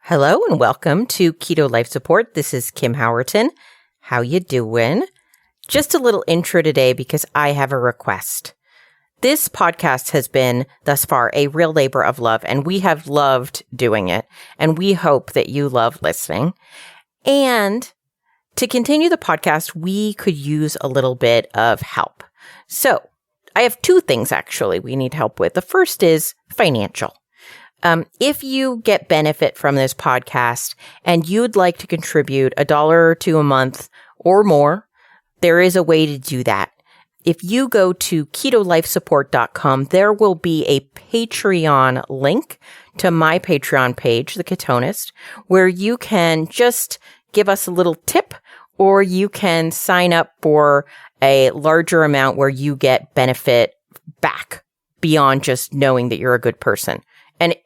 Hello and welcome to Keto Life Support. This is Kim Howerton. How you doing? Just a little intro today because I have a request. This podcast has been, thus far, a real labor of love, and we have loved doing it, and we hope that you love listening. And to continue the podcast, we could use a little bit of help. So I have two things, actually, we need help with. The first is financial. If you get benefit from this podcast and you'd like to contribute $1 or $2 a month or more, there is a way to do that. If you go to ketolifesupport.com, there will be a Patreon link to my Patreon page, The Ketonist, where you can just give us a little tip, or you can sign up for a larger amount where you get benefit back beyond just knowing that you're a good person.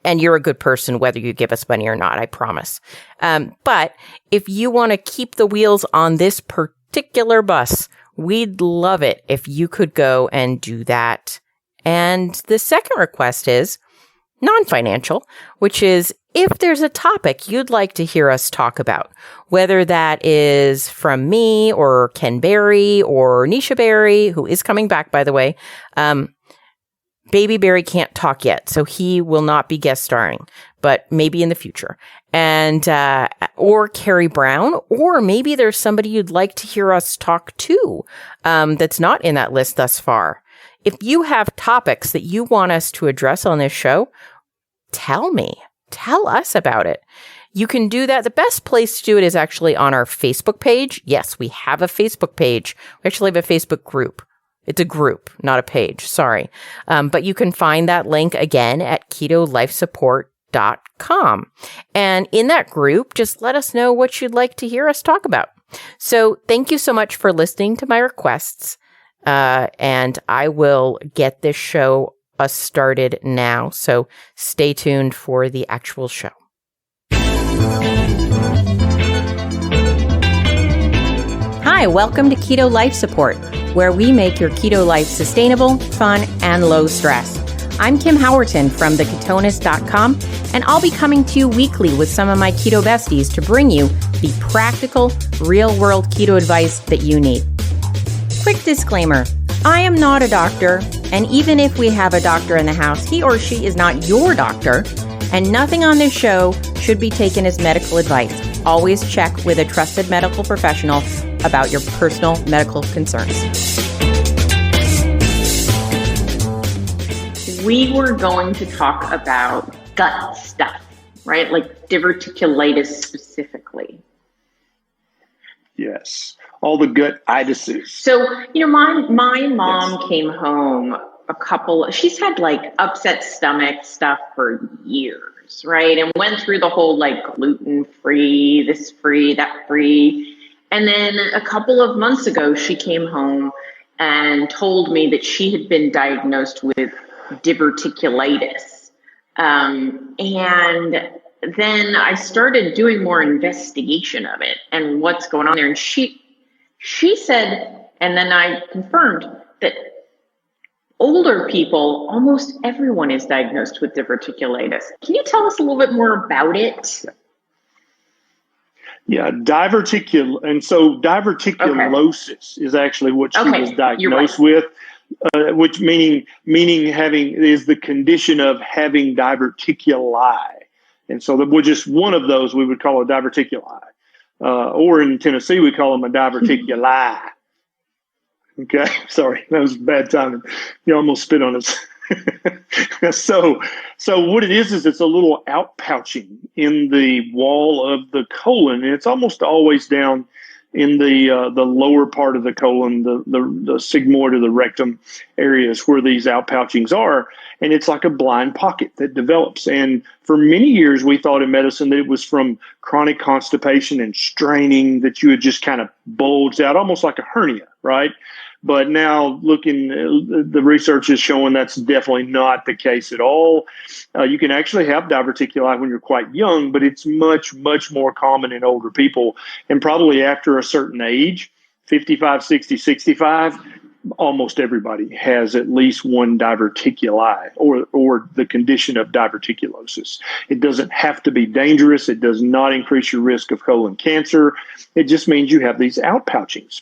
And you're a good person whether you give us money or not, I promise. But if you want to keep the wheels on this particular bus, we'd love it if you could go and do that. And the second request is non-financial, which is if there's a topic you'd like to hear us talk about, whether that is from me or Ken Berry or Nisha Berry, who is coming back, by the way. Baby Barry can't talk yet, so he will not be guest starring, but maybe in the future. And, or Carrie Brown, or maybe there's somebody you'd like to hear us talk to, that's not in that list thus far. If you have topics that you want us to address on this show, tell us about it. You can do that. The best place to do it is actually on our Facebook page. Yes, we have a Facebook page. We actually have a Facebook group. It's a group, not a page. Sorry. But you can find that link again at ketolifesupport.com. And in that group, just let us know what you'd like to hear us talk about. So thank you so much for listening to my requests. And I will get this show started now. So stay tuned for the actual show. Hi, welcome to Keto Life Support, where we make your keto life sustainable, fun, and low stress. I'm Kim Howerton from theketonist.com, and I'll be coming to you weekly with some of my keto besties to bring you the practical, real-world keto advice that you need. Quick disclaimer, I am not a doctor, and even if we have a doctor in the house, he or she is not your doctor, and nothing on this show should be taken as medical advice. Always check with a trusted medical professional about your personal medical concerns. We were going to talk about gut stuff, right? Like diverticulitis specifically. Yes, all the gut-itises. So, my mom came home she's had like upset stomach stuff for years, right? And went through the whole like gluten-free, this free, that free. And then a couple of months ago, she came home and told me that she had been diagnosed with diverticulitis. And then I started doing more investigation of it and what's going on there. And she said, and then I confirmed that older people, almost everyone is diagnosed with diverticulitis. Can you tell us a little bit more about it? Yeah, diverticulosis is actually what she was diagnosed with, which meaning is the condition of having diverticuli. And so that we're just one of those we would call a diverticuli. Or in Tennessee, we call them a diverticuli. Okay, sorry, that was bad timing. You almost spit on us. So what it is it's a little outpouching in the wall of the colon, and it's almost always down in the lower part of the colon, the sigmoid or the rectum areas where these outpouchings are, and it's like a blind pocket that develops. And for many years, we thought in medicine that it was from chronic constipation and straining that you would just kind of bulge out, almost like a hernia, right? But now the research is showing that's definitely not the case at all. You can actually have diverticuli when you're quite young, but it's much, much more common in older people. And probably after a certain age, 55, 60, 65, almost everybody has at least one diverticuli or the condition of diverticulosis. It doesn't have to be dangerous. It does not increase your risk of colon cancer. It just means you have these outpouchings.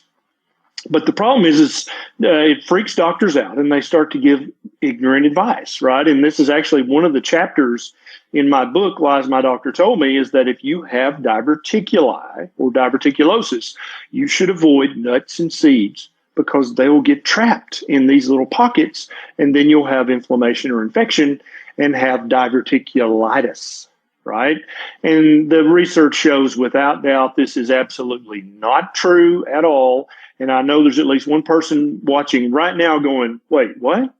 But the problem is it freaks doctors out and they start to give ignorant advice, right? And this is actually one of the chapters in my book, Lies My Doctor Told Me, is that if you have diverticuli or diverticulosis, you should avoid nuts and seeds because they will get trapped in these little pockets and then you'll have inflammation or infection and have diverticulitis, right? And the research shows without doubt this is absolutely not true at all. And I know there's at least one person watching right now going, wait, what?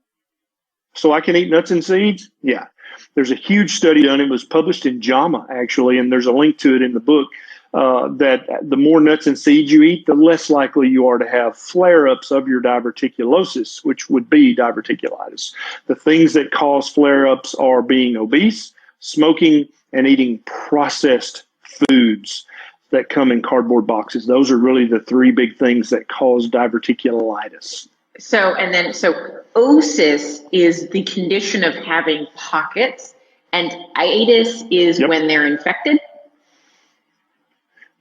So I can eat nuts and seeds? Yeah. There's a huge study done. It was published in JAMA, actually, and there's a link to it in the book, that the more nuts and seeds you eat, the less likely you are to have flare-ups of your diverticulosis, which would be diverticulitis. The things that cause flare-ups are being obese, smoking, and eating processed foods that come in cardboard boxes. Those are really the three big things that cause diverticulitis. So osis is the condition of having pockets, and itis is when they're infected?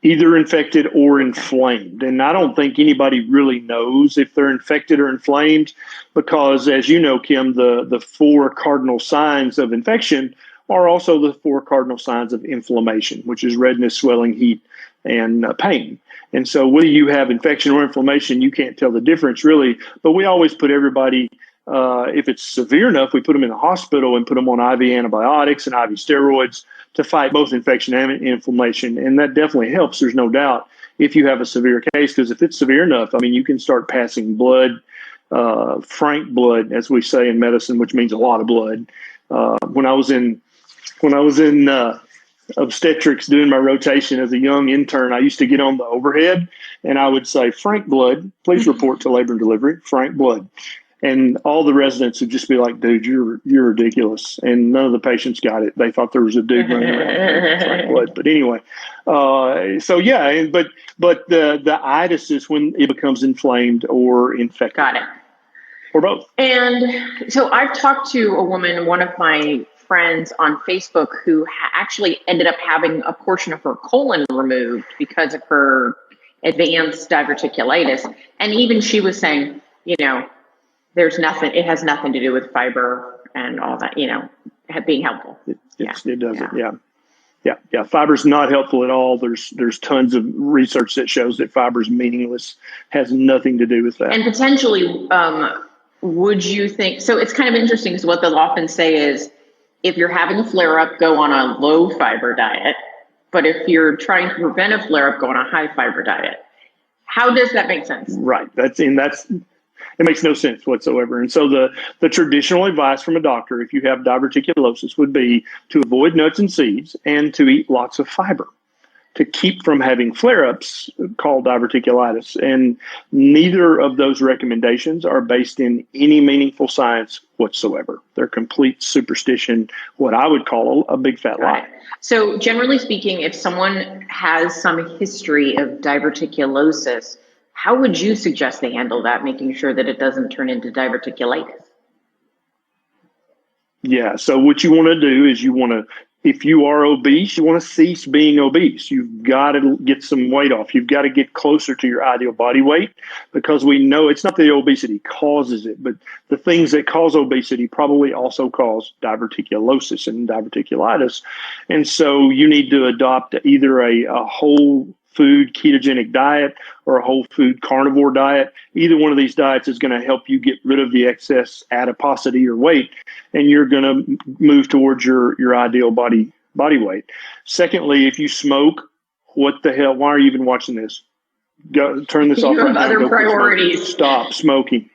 Either infected or inflamed. And I don't think anybody really knows if they're infected or inflamed because, as you know, Kim, the four cardinal signs of infection are also the four cardinal signs of inflammation, which is redness, swelling, heat, and pain. And so whether you have infection or inflammation, you can't tell the difference really. But we always put everybody, if it's severe enough, we put them in the hospital and put them on IV antibiotics and IV steroids to fight both infection and inflammation. And that definitely helps, there's no doubt, if you have a severe case. Because if it's severe enough, I mean, you can start passing blood, frank blood, as we say in medicine, which means a lot of blood. When I was in obstetrics doing my rotation as a young intern, I used to get on the overhead and I would say, frank blood, please report to labor and delivery, frank blood. And all the residents would just be like, dude, you're ridiculous. And none of the patients got it. They thought there was a dude running around with frank blood. But anyway, but the itis is when it becomes inflamed or infected. Got it. Or both. And so I've talked to a woman, one of my friends on Facebook, who actually ended up having a portion of her colon removed because of her advanced diverticulitis. And even she was saying, there's nothing, it has nothing to do with fiber and all that, being helpful. It doesn't. Yeah. Fiber's not helpful at all. There's tons of research that shows that fiber's meaningless, has nothing to do with that. And potentially, would you think, so it's kind of interesting because what they'll often say is, if you're having a flare-up, go on a low-fiber diet. But if you're trying to prevent a flare-up, go on a high-fiber diet. How does that make sense? Right. It makes no sense whatsoever. And so the traditional advice from a doctor, if you have diverticulosis, would be to avoid nuts and seeds and to eat lots of fiber to keep from having flare-ups called diverticulitis. And neither of those recommendations are based in any meaningful science whatsoever. They're complete superstition, what I would call a big fat lie. So generally speaking, if someone has some history of diverticulosis, how would you suggest they handle that, making sure that it doesn't turn into diverticulitis? Yeah, so what you want to do is if you are obese, you want to cease being obese. You've got to get some weight off. You've got to get closer to your ideal body weight because we know it's not that obesity causes it, but the things that cause obesity probably also cause diverticulosis and diverticulitis. And so you need to adopt either a whole food ketogenic diet or a whole food carnivore diet. Either one of these diets is going to help you get rid of the excess adiposity or weight, and you're going to move towards your ideal body weight. Secondly, if you smoke, what the hell? Why are you even watching this? Turn this off right now. Other priorities. Stop smoking.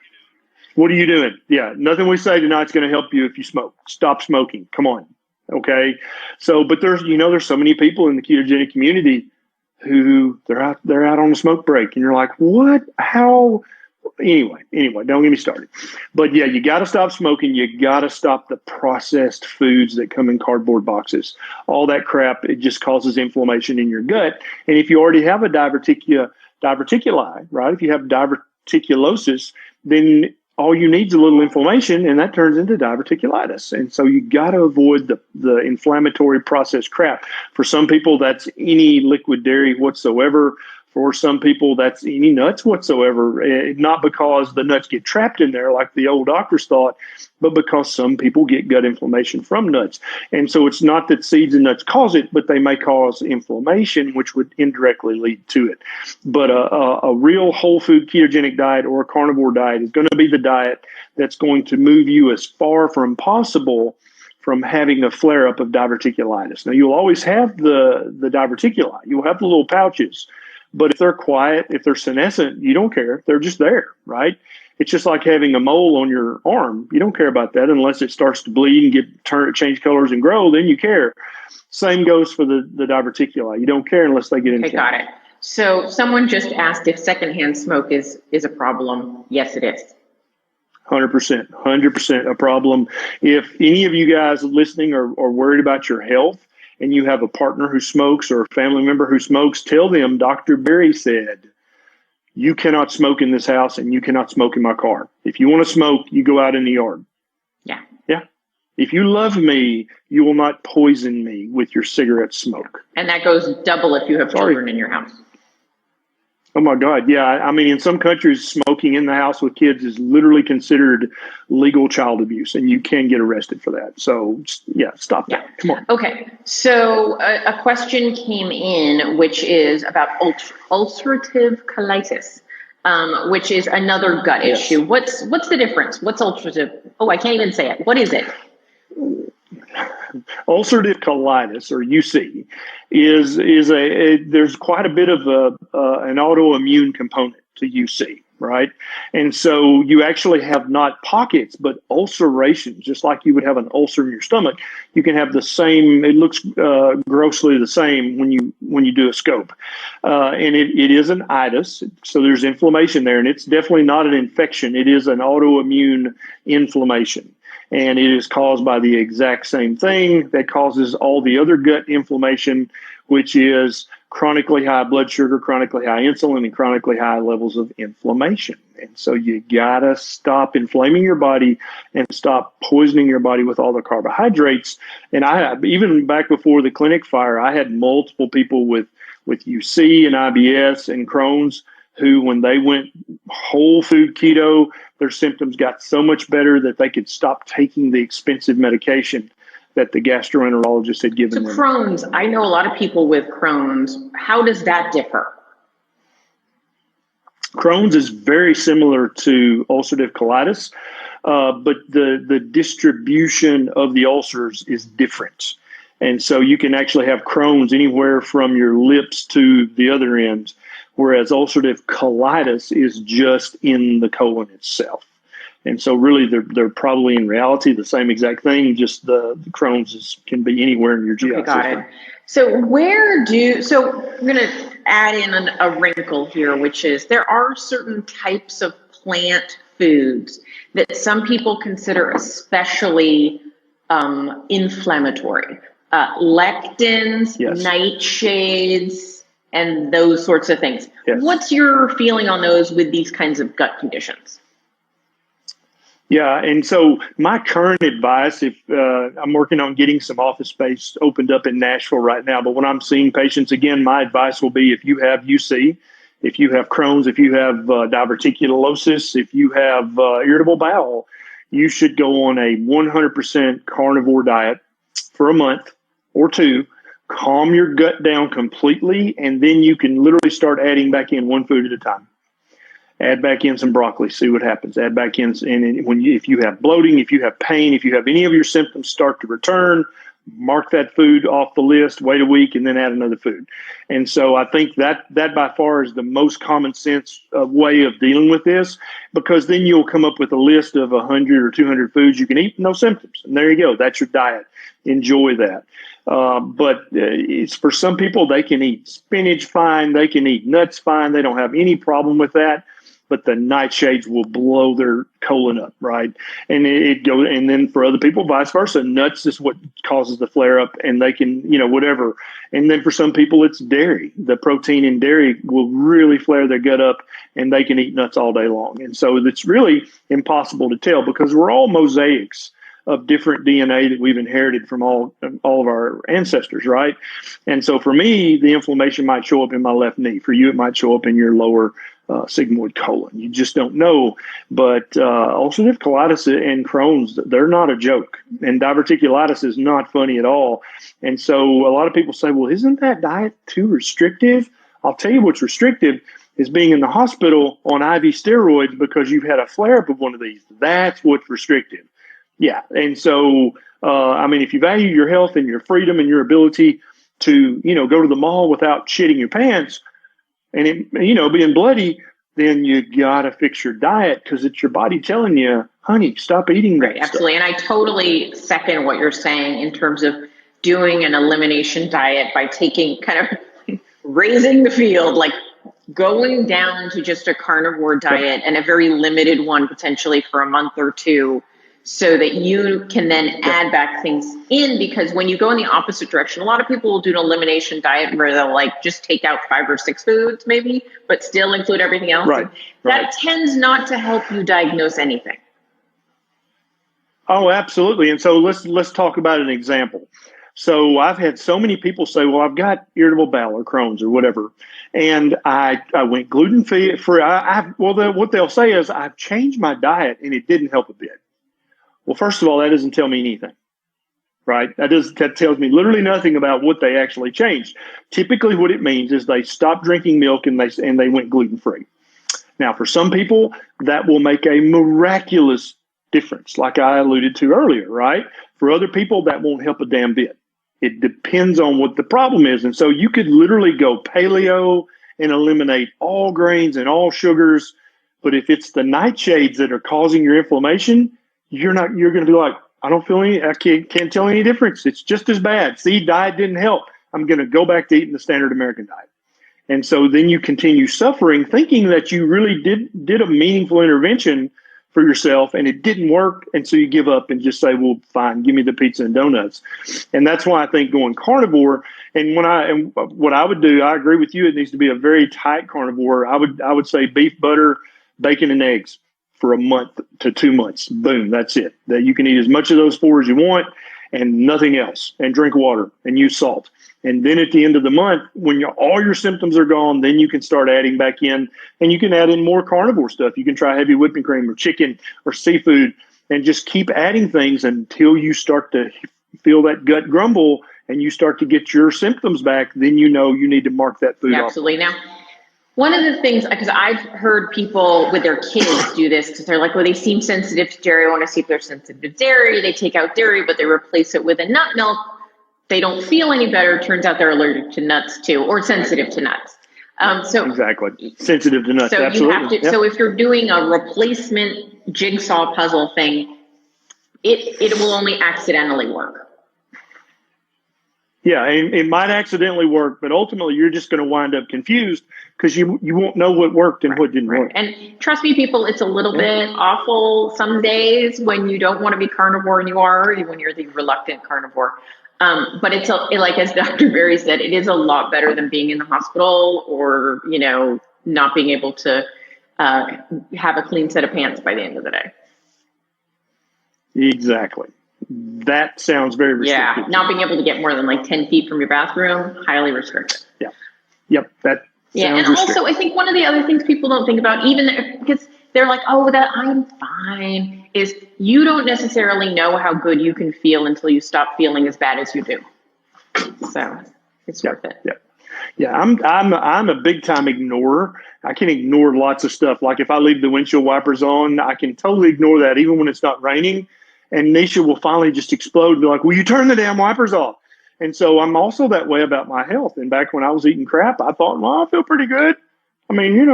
What are you doing? Yeah, nothing we say tonight is going to help you if you smoke. Stop smoking. Come on. Okay. So, but there's so many people in the ketogenic community who they're out on a smoke break, and you're like, what? How? Anyway, don't get me started. But yeah, you got to stop smoking. You got to stop the processed foods that come in cardboard boxes. All that crap, it just causes inflammation in your gut. And if you already have a diverticuli, right? If you have diverticulosis, then all you need is a little inflammation, and that turns into diverticulitis. And so you got to avoid the inflammatory processed crap. For some people, that's any liquid dairy whatsoever. For some people, that's any nuts whatsoever. Not because the nuts get trapped in there like the old doctors thought, but because some people get gut inflammation from nuts. And so it's not that seeds and nuts cause it, but they may cause inflammation, which would indirectly lead to it. But a real whole food ketogenic diet or a carnivore diet is going to be the diet that's going to move you as far from possible from having a flare-up of diverticulitis. Now, you'll always have the diverticuli. You'll have the little pouches. But if they're quiet, if they're senescent, you don't care. They're just there, right? It's just like having a mole on your arm. You don't care about that unless it starts to bleed and change colors and grow. Then you care. Same goes for the diverticuli. You don't care unless they get inflamed. Okay, got it. So someone just asked if secondhand smoke is a problem. Yes, it is. 100% a problem. If any of you guys listening are worried about your health, and you have a partner who smokes or a family member who smokes, tell them Dr. Berry said, you cannot smoke in this house and you cannot smoke in my car. If you want to smoke, you go out in the yard. Yeah. Yeah. If you love me, you will not poison me with your cigarette smoke. And that goes double if you have children in your house. Oh my God. Yeah. I mean, in some countries, smoking in the house with kids is literally considered legal child abuse, and you can get arrested for that. So yeah, stop that. Come on. Okay. So a question came in, which is about ulcerative colitis, which is another gut issue. What's the difference? What's ulcerative? Oh, I can't even say it. What is it? Ulcerative colitis, or UC, is there's quite a bit of an autoimmune component to UC, right? And so you actually have not pockets, but ulcerations, just like you would have an ulcer in your stomach. You can have the same. It looks grossly the same when you do a scope, and it is an itis. So there's inflammation there, and it's definitely not an infection. It is an autoimmune inflammation. And it is caused by the exact same thing that causes all the other gut inflammation, which is chronically high blood sugar, chronically high insulin, and chronically high levels of inflammation. And so you gotta stop inflaming your body and stop poisoning your body with all the carbohydrates. And even back before the clinic fire, I had multiple people with UC and IBS and Crohn's who, when they went whole food keto, their symptoms got so much better that they could stop taking the expensive medication that the gastroenterologist had given them. So Crohn's, I know a lot of people with Crohn's. How does that differ? Crohn's is very similar to ulcerative colitis, but the distribution of the ulcers is different. And so you can actually have Crohn's anywhere from your lips to the other end, whereas ulcerative colitis is just in the colon itself. And so really they're probably in reality the same exact thing, just the Crohn's can be anywhere in your GI system. Got it. So I'm going to add in a wrinkle here, which is there are certain types of plant foods that some people consider especially inflammatory. Lectins, nightshades, and those sorts of things. Yes. What's your feeling on those with these kinds of gut conditions? Yeah, and so my current advice, if I'm working on getting some office space opened up in Nashville right now, but when I'm seeing patients, again, my advice will be if you have UC, if you have Crohn's, if you have diverticulosis, if you have irritable bowel, you should go on a 100% carnivore diet for a month or two, calm your gut down completely, and then you can literally start adding back in one food at a time. Add back in some broccoli, see what happens. Add back in, and if you have bloating, if you have pain, if you have any of your symptoms start to return, mark that food off the list, wait a week, and then add another food. And so I think that by far is the most common sense way of dealing with this, because then you'll come up with a list of 100 or 200 foods you can eat, no symptoms. And there you go. That's your diet. Enjoy that. But it's for some people, they can eat spinach fine. They can eat nuts fine. They don't have any problem with that. but the nightshades will blow their colon up, right? And it goes, and then for other people, vice versa. Nuts is what causes the flare up, and they can, whatever. And then for some people, it's dairy. The protein in dairy will really flare their gut up, and they can eat nuts all day long. And so it's really impossible to tell because we're all mosaics of different DNA that we've inherited from all of our ancestors, right? And so for me, the inflammation might show up in my left knee. For you, it might show up in your lower sigmoid colon. You just don't know. But ulcerative colitis and Crohn's, they're not a joke. And diverticulitis is not funny at all. And so a lot of people say, well, isn't that diet too restrictive? I'll tell you what's restrictive is being in the hospital on IV steroids because you've had a flare-up of one of these. That's what's restrictive. Yeah. And so, if you value your health and your freedom and your ability to, go to the mall without shitting your pants and it, being bloody, then you got to fix your diet because it's your body telling you, honey, stop eating that Right, absolutely. stuff. And I totally second what you're saying in terms of doing an elimination diet by taking kind of raising the field, like going down to just a carnivore diet and a very limited one potentially for a month or two, so that you can then add back things in, because when you go in the opposite direction, a lot of people will do an elimination diet where they'll like just take out 5 or 6 foods maybe, but still include everything else. Right. That tends not to help you diagnose anything. Oh, absolutely. And so let's talk about an example. So I've had so many people say, well, I've got irritable bowel or Crohn's or whatever. And I went gluten-free. What they'll say is I've changed my diet and it didn't help a bit. Well, first of all, that doesn't tell me anything, right? That tells me literally nothing about what they actually changed. Typically, what it means is they stopped drinking milk and they went gluten-free. Now, for some people, that will make a miraculous difference, like I alluded to earlier, right? For other people, that won't help a damn bit. It depends on what the problem is. And so you could literally go paleo and eliminate all grains and all sugars. But if it's the nightshades that are causing your inflammation, you're going to be like, I can't tell any difference. It's just as bad. See, diet didn't help. I'm going to go back to eating the standard American diet. And so then you continue suffering, thinking that you really did a meaningful intervention for yourself and it didn't work. And so you give up and just say, well, fine, give me the pizza and donuts. And that's why I think going carnivore, and what I would do, I agree with you, it needs to be a very tight carnivore. I would say beef, butter, bacon, and eggs for a month to 2 months. Boom, that's it. That you can eat as much of those 4 as you want and nothing else, and drink water and use salt. And then at the end of the month, when all your symptoms are gone, then you can start adding back in, and you can add in more carnivore stuff. You can try heavy whipping cream or chicken or seafood and just keep adding things until you start to feel that gut grumble and you start to get your symptoms back. Then you need to mark that food off. Absolutely. Now, one of the things, because I've heard people with their kids do this, because they're like, well, they seem sensitive to dairy. I want to see if they're sensitive to dairy. They take out dairy, but they replace it with a nut milk. They don't feel any better. Turns out they're allergic to nuts too, or sensitive to nuts. Exactly. Sensitive to nuts. So absolutely. you have to. Yep. So if you're doing a replacement jigsaw puzzle thing, it will only accidentally work. Yeah, and it might accidentally work, but ultimately you're just going to wind up confused because you won't know what worked and what didn't work. And trust me, people, it's a little bit awful some days when you don't want to be carnivore and you are, when you're the reluctant carnivore. But it's like, as Dr. Berry said, it is a lot better than being in the hospital or, not being able to have a clean set of pants by the end of the day. Exactly. That sounds very restrictive. Yeah, not being able to get more than like 10 feet from your bathroom, highly restricted. Yeah. Yep. That and also I think one of the other things people don't think about, even because they're like, oh, that I'm fine, is you don't necessarily know how good you can feel until you stop feeling as bad as you do. So it's worth it. Yeah. Yeah, I'm a big time ignorer. I can ignore lots of stuff. Like if I leave the windshield wipers on, I can totally ignore that even when it's not raining. And Nisha will finally just explode and be like, will you turn the damn wipers off? And so I'm also that way about my health. And back when I was eating crap, I thought, well, I feel pretty good. I mean,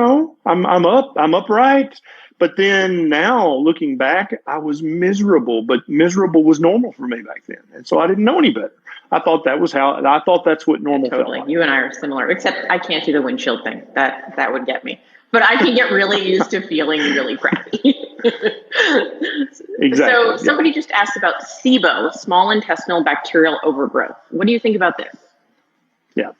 I'm upright. But then now looking back, I was miserable, but miserable was normal for me back then. And so I didn't know any better. I thought that's what normal felt like. You and I are similar, except I can't do the windshield thing. That would get me. but I can get really used to feeling really crappy. Exactly. So somebody just asked about SIBO, small intestinal bacterial overgrowth. What do you think about this? Yeah.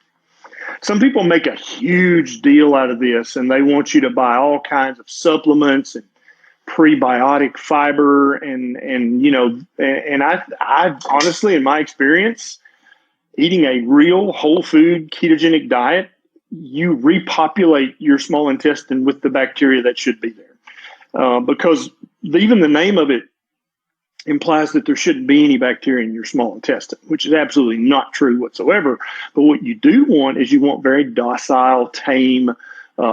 Some people make a huge deal out of this, and they want you to buy all kinds of supplements and prebiotic fiber, and I honestly, in my experience, eating a real whole food ketogenic diet, you repopulate your small intestine with the bacteria that should be there, because even the name of it implies that there shouldn't be any bacteria in your small intestine, which is absolutely not true whatsoever. But what you do want is you want very docile, tame,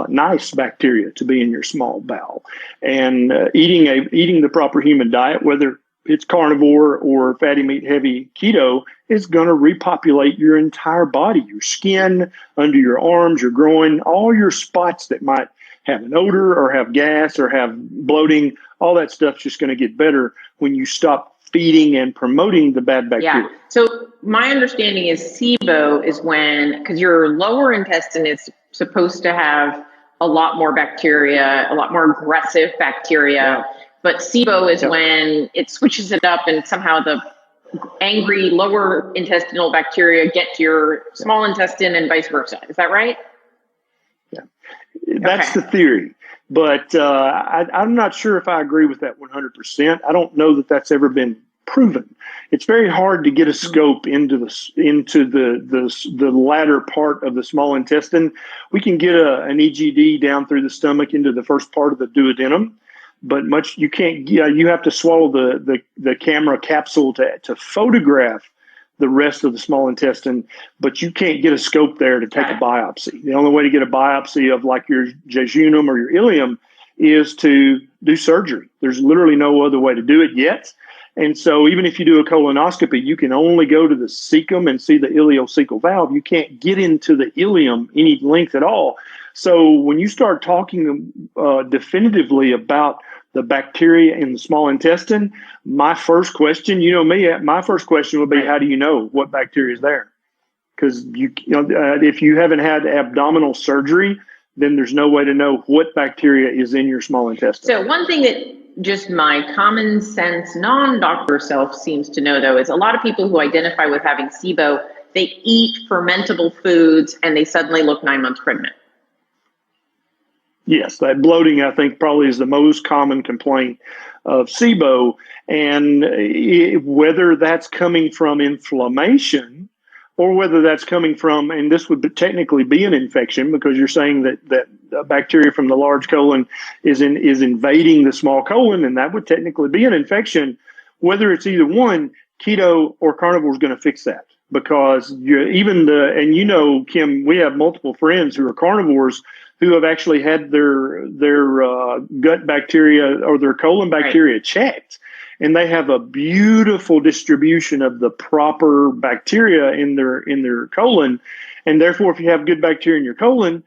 nice bacteria to be in your small bowel. And eating the proper human diet, whether it's carnivore or fatty meat heavy keto, is going to repopulate your entire body, your skin, under your arms, your groin, all your spots that might have an odor or have gas or have bloating. All that stuff's just going to get better when you stop feeding and promoting the bad bacteria. Yeah. So my understanding is SIBO is when, because your lower intestine is supposed to have a lot more bacteria, a lot more aggressive bacteria. Yeah. But SIBO is when it switches it up and somehow the angry lower intestinal bacteria get to your small intestine and vice versa. Is that right? Yeah. That's the theory. But I'm not sure if I agree with that 100%. I don't know that that's ever been proven. It's very hard to get a scope into the latter part of the small intestine. We can get an EGD down through the stomach into the first part of the duodenum, but you can't. You have to swallow the camera capsule to photograph the rest of the small intestine, but you can't get a scope there to take a biopsy. The only way to get a biopsy of like your jejunum or your ileum is to do surgery. There's literally no other way to do it yet. And so even if you do a colonoscopy, you can only go to the cecum and see the ileocecal valve. You can't get into the ileum any length at all. So when you start talking definitively about the bacteria in the small intestine, my first question, my first question would be, how do you know what bacteria is there? Because if you haven't had abdominal surgery, then there's no way to know what bacteria is in your small intestine. So one thing that just my common sense non-doctor self seems to know, though, is a lot of people who identify with having SIBO, they eat fermentable foods and they suddenly look 9 months pregnant. Yes, that bloating, I think, probably is the most common complaint of SIBO. And whether that's coming from inflammation or whether that's coming from, and this would technically be an infection because you're saying that bacteria from the large colon is invading the small colon, and that would technically be an infection. Whether it's either one, keto or carnivore is going to fix that, because Kim, we have multiple friends who are carnivores who have actually had their gut bacteria or their colon bacteria checked, and they have a beautiful distribution of the proper bacteria in their colon, and therefore, if you have good bacteria in your colon,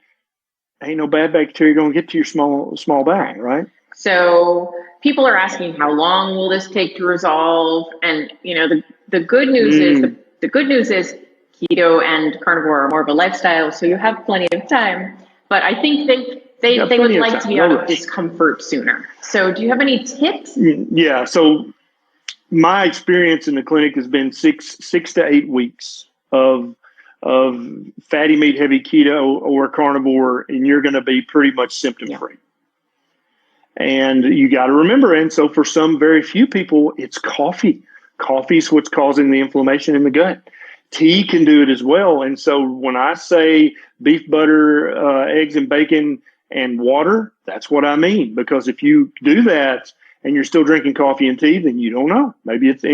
ain't no bad bacteria going to get to your small bowel, right? So people are asking, how long will this take to resolve? And the good news is the good news is keto and carnivore are more of a lifestyle, so you have plenty of time. But I think they would like to be out of discomfort sooner. So do you have any tips? Yeah. So my experience in the clinic has been six to 8 weeks of fatty meat heavy keto or carnivore, and you're going to be pretty much symptom free. Yeah. And you got to remember, and so for some very few people, it's coffee. Coffee's what's causing the inflammation in the gut. Tea can do it as well. And so when I say beef, butter, eggs and bacon and water, that's what I mean. Because if you do that and you're still drinking coffee and tea, then you don't know. Maybe it's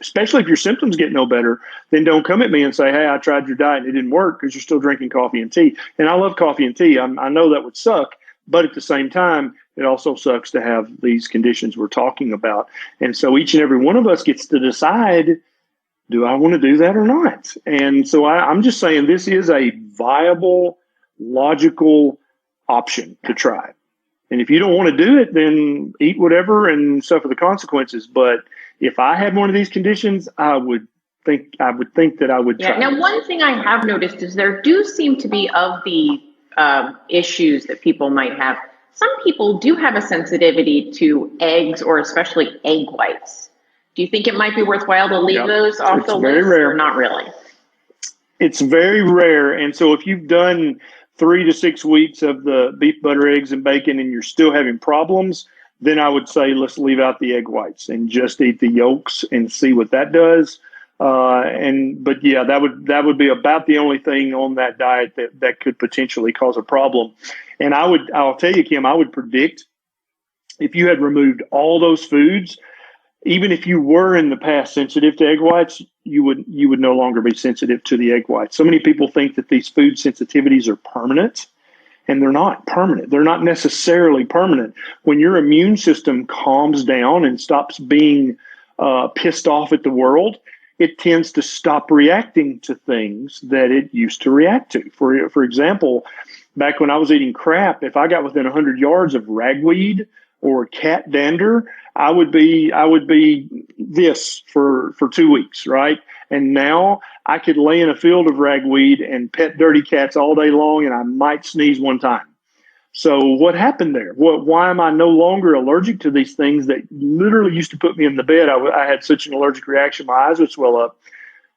especially if your symptoms get no better, then don't come at me and say, hey, I tried your diet and it didn't work, because you're still drinking coffee and tea. And I love coffee and tea. I know that would suck, but at the same time, it also sucks to have these conditions we're talking about. And so each and every one of us gets to decide, do I want to do that or not? And so I'm just saying this is a viable, logical option to try. And if you don't want to do it, then eat whatever and suffer the consequences. But if I had one of these conditions, I would think that I would try. Now, one thing I have noticed is there do seem to be, of the issues that people might have. Some people do have a sensitivity to eggs, or especially egg whites. Do you think it might be worthwhile to leave those off the list, or not really? It's very rare. And so if you've done 3 to 6 weeks of the beef, butter, eggs, and bacon, and you're still having problems, then I would say let's leave out the egg whites and just eat the yolks and see what that does. But yeah, that would be about the only thing on that diet that could potentially cause a problem. And I'll tell you, Kim, I would predict if you had removed all those foods, even if you were in the past sensitive to egg whites, you would no longer be sensitive to the egg whites. So many people think that these food sensitivities are permanent, and they're not permanent. They're not necessarily permanent. When your immune system calms down and stops being pissed off at the world, it tends to stop reacting to things that it used to react to. For example, back when I was eating crap, if I got within 100 yards of ragweed or cat dander, I would be this for 2 weeks, right? And now I could lay in a field of ragweed and pet dirty cats all day long, and I might sneeze one time. So what happened there? Why am I no longer allergic to these things that literally used to put me in the bed? I had such an allergic reaction, my eyes would swell up.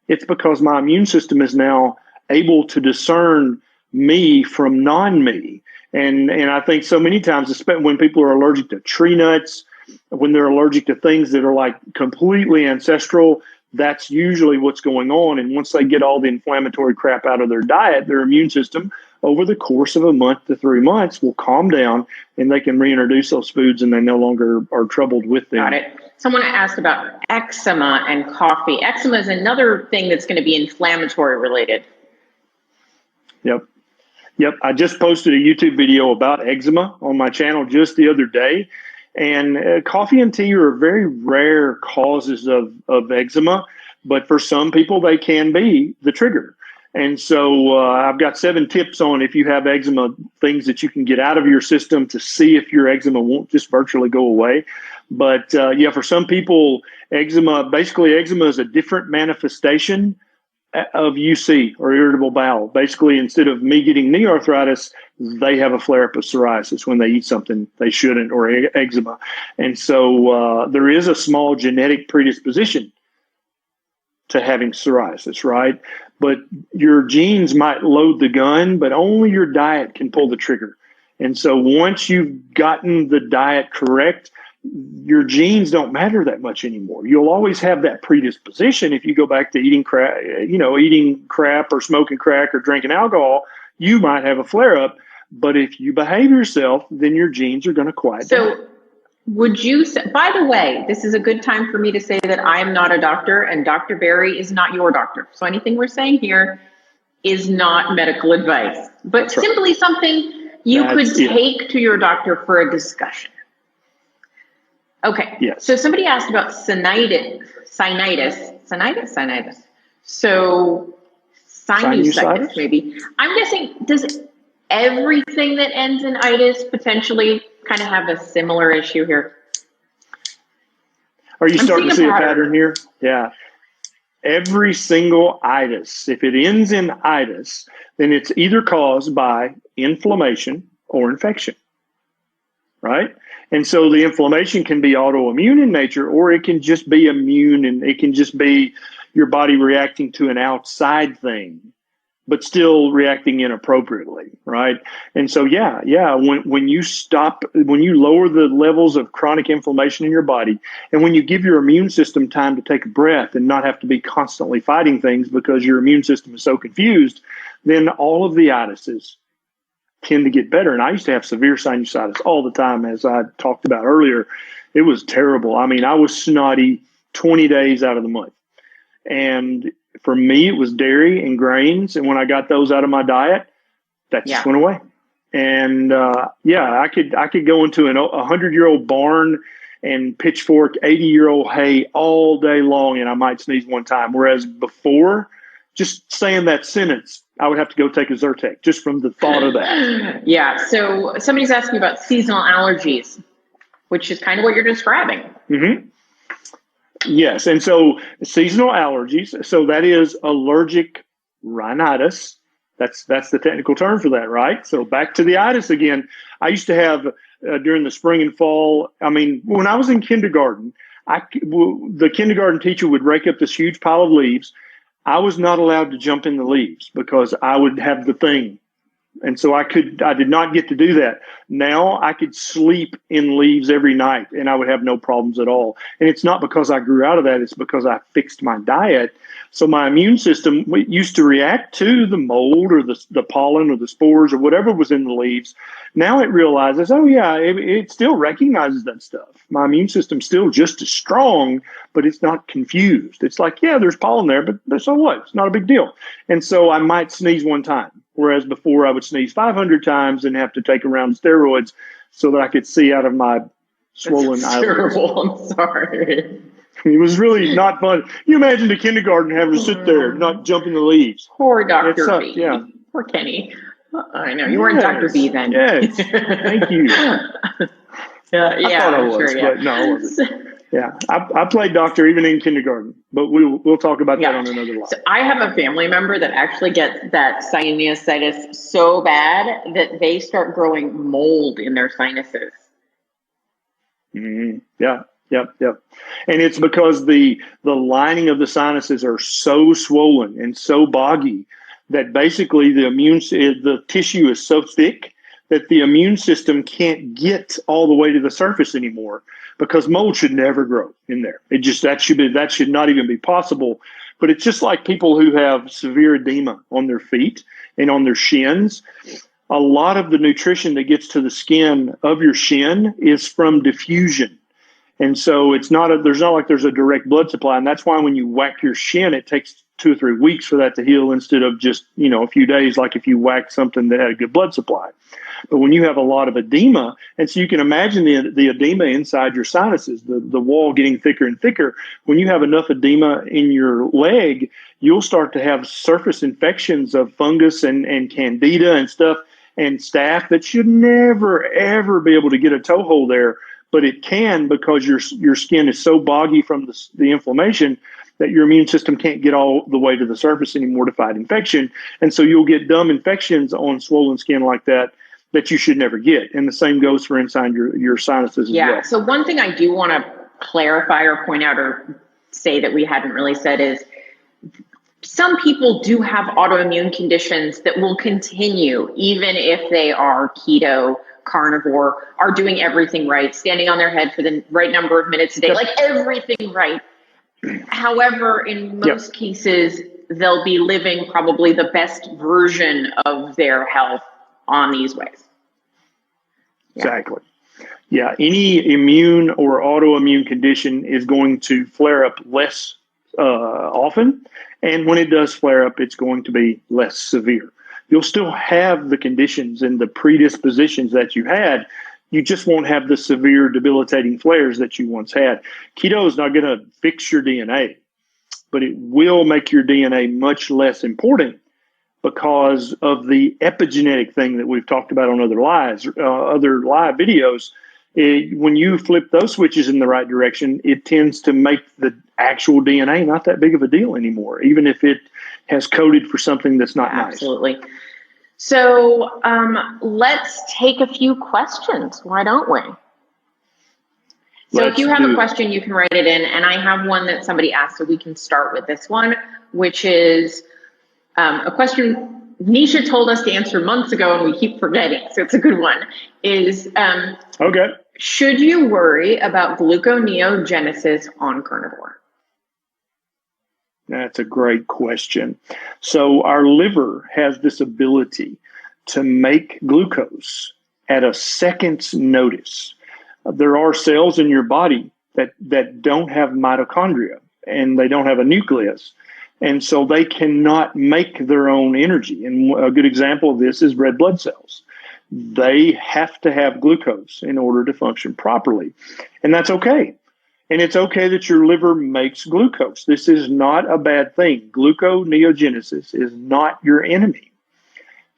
It's because my immune system is now able to discern me from non-me. And I think so many times, especially when people are allergic to tree nuts, when they're allergic to things that are like completely ancestral, that's usually what's going on. And once they get all the inflammatory crap out of their diet, their immune system over the course of a month to 3 months will calm down, and they can reintroduce those foods, and they no longer are troubled with them. Got it. Someone asked about eczema and coffee. Eczema is another thing that's going to be inflammatory related. Yep. I just posted a YouTube video about eczema on my channel just the other day. And coffee and tea are very rare causes of eczema, but for some people, they can be the trigger. And so I've got 7 tips on, if you have eczema, things that you can get out of your system to see if your eczema won't just virtually go away. But for some people, eczema is a different manifestation of UC, or irritable bowel. Basically, instead of me getting knee arthritis, they have a flare-up of psoriasis when they eat something they shouldn't, or eczema. And so there is a small genetic predisposition to having psoriasis, right? But your genes might load the gun, but only your diet can pull the trigger. And so once you've gotten the diet correct, your genes don't matter that much anymore. You'll always have that predisposition. If you go back to eating crap or smoking crack or drinking alcohol, you might have a flare-up. But if you behave yourself, then your genes are going to quiet down. So would you say, by the way, this is a good time for me to say that I am not a doctor, and Dr. Berry is not your doctor. So anything we're saying here is not medical advice, but simply something you could take to your doctor for a discussion. Okay. Yes. So somebody asked about sinusitis. So sinusitis, maybe. I'm guessing, does everything that ends in itis potentially kind of have a similar issue here? Are you starting to see a pattern here? Yeah. Every single itis, if it ends in itis, then it's either caused by inflammation or infection, right? And so the inflammation can be autoimmune in nature, or it can just be immune, and it can just be your body reacting to an outside thing, but still reacting inappropriately, right? And so, when you lower the levels of chronic inflammation in your body, and when you give your immune system time to take a breath and not have to be constantly fighting things because your immune system is so confused, then all of the itises tend to get better. And I used to have severe sinusitis all the time, as I talked about earlier. It was terrible. I mean, I was snotty 20 days out of the month. And for me, it was dairy and grains. And when I got those out of my diet, that just went away. And I could go into a 100-year-old barn and pitchfork 80-year-old hay all day long, and I might sneeze one time. Whereas before, just saying that sentence, I would have to go take a Zyrtec just from the thought of that. Yeah. So somebody's asking about seasonal allergies, which is kind of what you're describing. Mm-hmm. Yes. And so seasonal allergies, so that is allergic rhinitis, That's the technical term for that, right? So back to the itis again. I used to have during the spring and fall. I mean, when I was in kindergarten, the kindergarten teacher would rake up this huge pile of leaves. I was not allowed to jump in the leaves because I would have the thing. And so I did not get to do that. Now I could sleep in leaves every night and I would have no problems at all. And it's not because I grew out of that. It's because I fixed my diet. So my immune system used to react to the mold or the pollen or the spores or whatever was in the leaves. Now it realizes, oh yeah, it still recognizes that stuff. My immune system's still just as strong, but it's not confused. It's like, yeah, there's pollen there, but so what? It's not a big deal. And so I might sneeze one time. Whereas before I would sneeze 500 times and have to take a round of steroids so that I could see out of my swollen eyelids. Terrible. I'm sorry. It was really not fun. You imagine the kindergarten having to sit there, not jump in the leaves. Poor Dr. B. Yeah. Poor Kenny. I know. You weren't Dr. B then. Yes. Thank you. I thought I was, sure, yeah. but no, I wasn't. Yeah, I played doctor even in kindergarten, but we'll talk about that on another line. So I have a family member that actually gets that sinusitis so bad that they start growing mold in their sinuses. Mm-hmm. Yeah. Yep. And it's because the lining of the sinuses are so swollen and so boggy that basically the tissue is so thick that the immune system can't get all the way to the surface anymore, because mold should never grow in there. That should not even be possible. But it's just like people who have severe edema on their feet and on their shins. A lot of the nutrition that gets to the skin of your shin is from diffusion. And so there's not like there's a direct blood supply. And that's why when you whack your shin, it takes 2 or 3 weeks for that to heal instead of just, a few days, like if you whack something that had a good blood supply. But when you have a lot of edema, and so you can imagine the edema inside your sinuses, the wall getting thicker and thicker. When you have enough edema in your leg, you'll start to have surface infections of fungus and candida and stuff and staph that should never, ever be able to get a toehold there. But it can, because your skin is so boggy from the inflammation that your immune system can't get all the way to the surface anymore to fight infection. And so you'll get dumb infections on swollen skin like that you should never get. And the same goes for inside your sinuses as well. Yeah. So one thing I do want to clarify or point out or say that we hadn't really said is some people do have autoimmune conditions that will continue even if they are keto, carnivore, are doing everything right, standing on their head for the right number of minutes a day, like everything right. However, in most cases, they'll be living probably the best version of their health on these ways. Exactly. Yeah, any immune or autoimmune condition is going to flare up less often. And when it does flare up, it's going to be less severe. You'll still have the conditions and the predispositions that you had. You just won't have the severe debilitating flares that you once had. Keto is not going to fix your DNA, but it will make your DNA much less important because of the epigenetic thing that we've talked about on other live videos. When you flip those switches in the right direction, it tends to make the actual DNA not that big of a deal anymore, even if it has coded for something that's not nice. Absolutely. So let's take a few questions. Why don't we? So if you have a question, you can write it in. And I have one that somebody asked, so we can start with this one, which is a question Nisha told us to answer months ago and we keep forgetting. So it's a good one. Okay. Should you worry about gluconeogenesis on carnivore? That's a great question. So our liver has this ability to make glucose at a second's notice. There are cells in your body that don't have mitochondria and they don't have a nucleus. And so they cannot make their own energy. And a good example of this is red blood cells. They have to have glucose in order to function properly. And that's okay. And it's okay that your liver makes glucose. This is not a bad thing. Gluconeogenesis is not your enemy.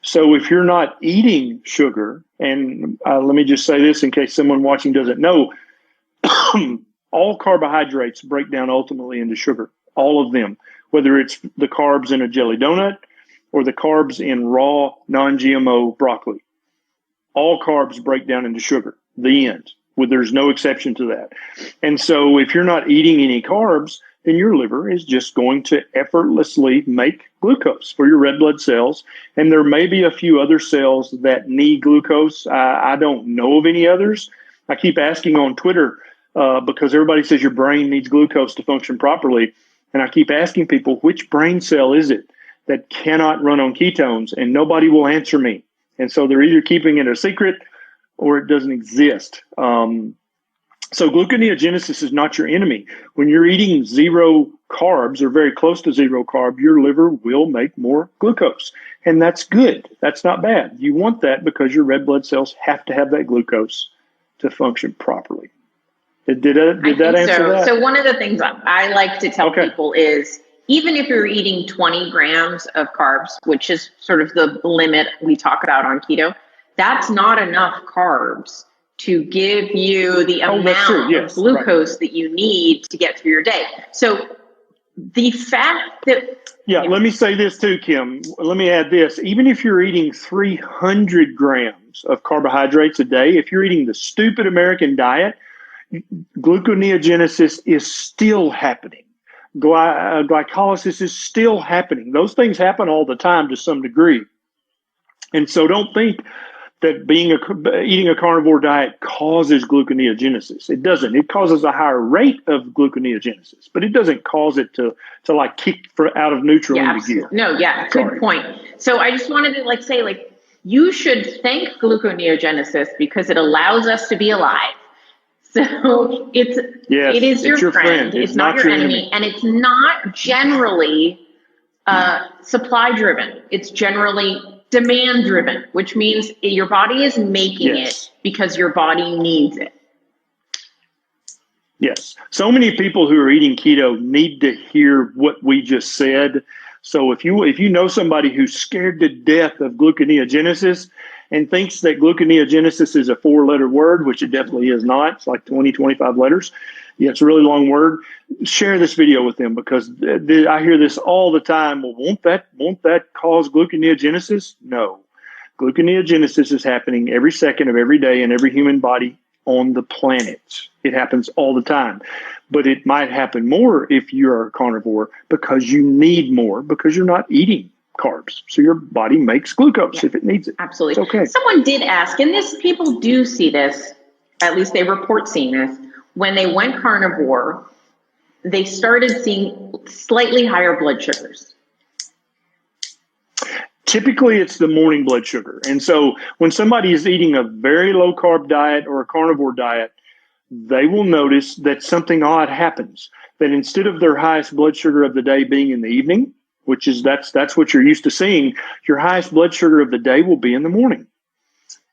So if you're not eating sugar, and let me just say this in case someone watching doesn't know, all carbohydrates break down ultimately into sugar, all of them, whether it's the carbs in a jelly donut or the carbs in raw, non-GMO broccoli. All carbs break down into sugar, the end. There's no exception to that. And so if you're not eating any carbs, then your liver is just going to effortlessly make glucose for your red blood cells. And there may be a few other cells that need glucose. I don't know of any others. I keep asking on Twitter because everybody says your brain needs glucose to function properly. And I keep asking people, which brain cell is it that cannot run on ketones? And nobody will answer me. And so they're either keeping it a secret or it doesn't exist. So gluconeogenesis is not your enemy. When you're eating zero carbs or very close to zero carb, your liver will make more glucose. And that's good. That's not bad. You want that because your red blood cells have to have that glucose to function properly. Did that answer that? So one of the things I like to tell people is, even if you're eating 20 grams of carbs, which is sort of the limit we talk about on keto, that's not enough carbs to give you the amount of glucose that you need to get through your day. So the fact that... let me say this too, Kim. Let me add this. Even if you're eating 300 grams of carbohydrates a day, if you're eating the stupid American diet, gluconeogenesis is still happening. Glycolysis is still happening. Those things happen all the time to some degree. And so don't think that eating a carnivore diet causes gluconeogenesis. It doesn't. It causes a higher rate of gluconeogenesis, but it doesn't cause it to like kick out of neutral into gear. No, good point. So I just wanted to say you should thank gluconeogenesis because it allows us to be alive. So it is your friend. It's not your enemy. And it's not generally supply driven. It's generally demand driven, which means your body is making it because your body needs it. Yes. So many people who are eating keto need to hear what we just said. So if you know somebody who's scared to death of gluconeogenesis and thinks that gluconeogenesis is a 4-letter word, which it definitely is not, it's like 20, 25 letters. Yeah, it's a really long word. Share this video with them because I hear this all the time. Well, won't that cause gluconeogenesis? No. Gluconeogenesis is happening every second of every day in every human body on the planet. It happens all the time. But it might happen more if you're a carnivore because you need more because you're not eating carbs. So your body makes glucose if it needs it. Absolutely. It's okay. Someone did ask, and people do see this, at least they report seeing this, when they went carnivore, they started seeing slightly higher blood sugars. Typically, it's the morning blood sugar. And so when somebody is eating a very low carb diet or a carnivore diet, they will notice that something odd happens, that instead of their highest blood sugar of the day being in the evening, which is that's what you're used to seeing, your highest blood sugar of the day will be in the morning.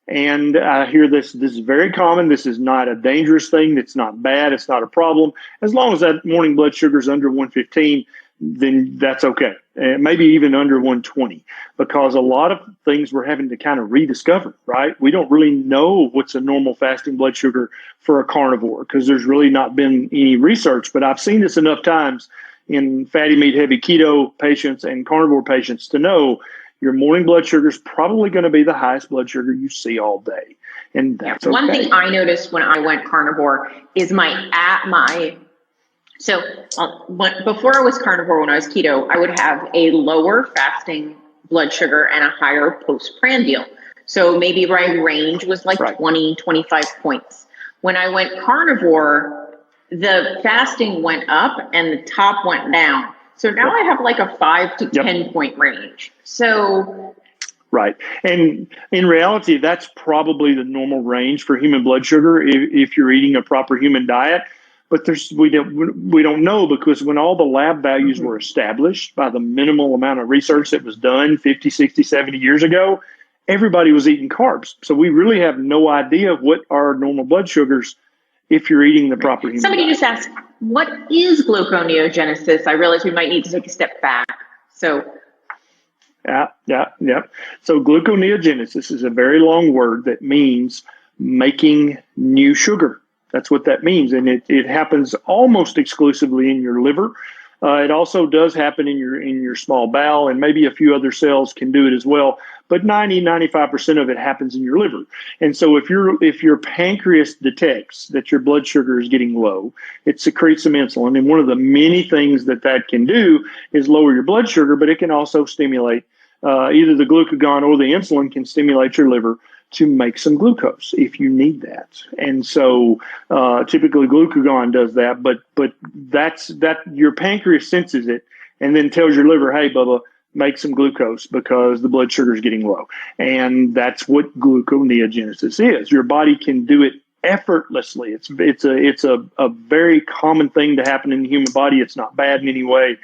And I hear this is very common. This is not a dangerous thing. It's not bad. It's not a problem. As long as that morning blood sugar is under 115, then that's okay. Maybe even under 120, because a lot of things we're having to kind of rediscover, right? We don't really know what's a normal fasting blood sugar for a carnivore because there's really not been any research. But I've seen this enough times in fatty meat, heavy keto patients and carnivore patients to know your morning blood sugar is probably going to be the highest blood sugar you see all day. And that's okay. One thing I noticed when I went carnivore is before I was carnivore, when I was keto, I would have a lower fasting blood sugar and a higher postprandial. So maybe my range was like 20, 25 points. When I went carnivore, the fasting went up and the top went down. So now I have like a 5 to 10 point range. So. Right. And in reality, that's probably the normal range for human blood sugar if you're eating a proper human diet. But we don't know, because when all the lab values were established by the minimal amount of research that was done 50, 60, 70 years ago, everybody was eating carbs. So we really have no idea what are normal blood sugars if you're eating the proper human Somebody diet. just asked, what is gluconeogenesis? I realize we might need to take a step back. So. Yeah. So gluconeogenesis is a very long word that means making new sugar. That's what that means. And it happens almost exclusively in your liver. It also does happen in your small bowel, and maybe a few other cells can do it as well. But 95% of it happens in your liver. And so if your pancreas detects that your blood sugar is getting low, it secretes some insulin. And one of the many things that can do is lower your blood sugar, but it can also stimulate either the glucagon or the insulin can stimulate your liver to make some glucose if you need that. And so typically glucagon does that, but that's your pancreas senses it and then tells your liver, hey, Bubba, make some glucose because the blood sugar is getting low. And that's what gluconeogenesis is. Your body can do it effortlessly. It's a very common thing to happen in the human body. It's not bad in any way.